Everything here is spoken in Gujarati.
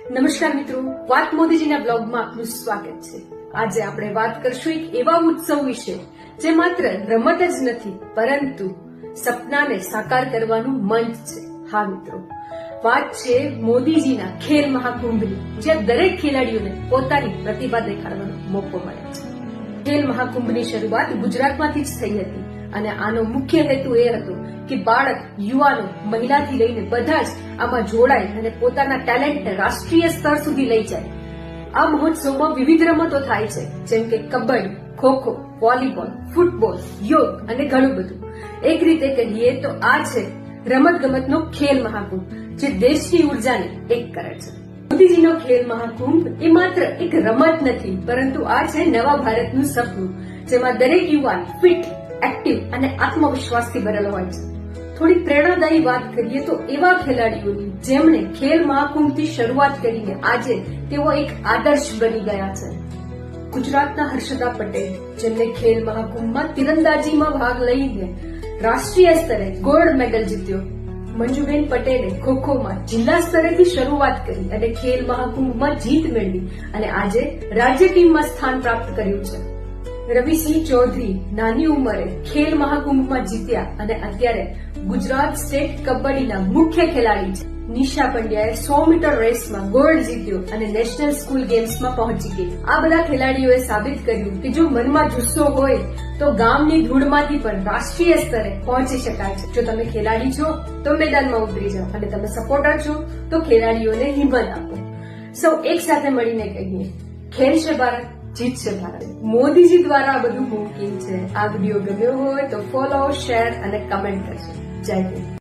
નમસ્કાર મિત્રો, વાત મોદીજીના બ્લોગમાં આપનું સ્વાગત છે। આજે આપણે વાત કરશું એક એવા ઉત્સવ વિશે જે માત્ર રમત જ નથી પરંતુ સપનાને સાકાર કરવાનું મંચ છે। હા મિત્રો, વાત છે મોદીજીના ખેલ મહાકુંભની, જ્યાં દરેક ખેલાડીઓને પોતાની પ્રતિભા દેખાડવાનો મોકો મળે છે। ખેલ મહાકુંભની શરૂઆત ગુજરાતમાંથી જ થઈ હતી અને આનો મુખ્ય હેતુ એ હતો કે બાળક, યુવાનો, મહિલાથી લઈને બધા જ આમાં જોડાય અને પોતાના ટેલેન્ટને રાષ્ટ્રીય સ્તર સુધી લઈ જાય। આ મહોત્સવમાં વિવિધ રમતો થાય છે, જેમ કે કબડ્ડી, ખોખો, વોલીબોલ, ફૂટબોલ, યોગ અને ઘણું બધું। એક રીતે કહીએ તો આ છે રમતગમતનો ખેલ મહાકુંભ, જે દેશની ઉર્જાને એક કરે છે। મોદીજીનો ખેલ મહાકુંભ એ માત્ર એક રમત નથી, પરંતુ આ છે નવા ભારતનું સપનું, જેમાં દરેક યુવાન ફિટ, એક્ટિવ અને આત્મવિશ્વાસથી ભરેલો હોય છે। થોડી પ્રેરણાદાયી વાત કરીએ તો એવા ખેલાડીઓની જેમણે ખેલ મહાકુંભથી શરૂઆત કરીને આજે તેઓ એક આદર્શ બની ગયા છે। ગુજરાતના હર્ષદા પટેલ, જેમને ખેલ મહાકુંભમાં તીરંદાજીમાં ભાગ લઈને રાષ્ટ્રીય સ્તરે ગોલ્ડ મેડલ જીત્યો। મંજુબેન પટેલે ખોખોમાં જિલ્લા સ્તરેથી શરૂઆત કરી અને ખેલ મહાકુંભમાં જીત મેળવી અને આજે રાજ્ય ટીમમાં સ્થાન પ્રાપ્ત કર્યું છે। રવિસિંહ ચૌધરી નાની ઉંમરે ખેલ મહાકુંભમાં જીત્યા અને અત્યારે ગુજરાત સ્ટેટ કબડ્ડીના મુખ્ય ખેલાડી છે। નિશા પંડ્યાએ 100 મીટર રેસમાં ગોલ્ડ જીત્યો અને નેશનલ સ્કૂલ ગેમ્સમાં પહોંચી ગઈ। આ બધા ખેલાડીઓએ સાબિત કર્યું કે જો મનમાં જુસ્સો હોય તો ગામની ધૂળમાંથી પણ રાષ્ટ્રીય સ્તરે પહોંચી શકાય છે। જો તમે ખેલાડી છો તો મેદાનમાં ઉતરી જાઓ અને તમે સપોર્ટર છો તો ખેલાડીઓને હિંમત આપો। સૌ એક સાથે મળીને કહીએ, ખેલશે ભારત, જીતશે ભારત। મોદીજી દ્વારા આ બધું મુમકિન છે। આ વિડીયો ગમ્યો હોય તો ફોલો, શેર અને કમેન્ટ કરજો। જય હિન્દ।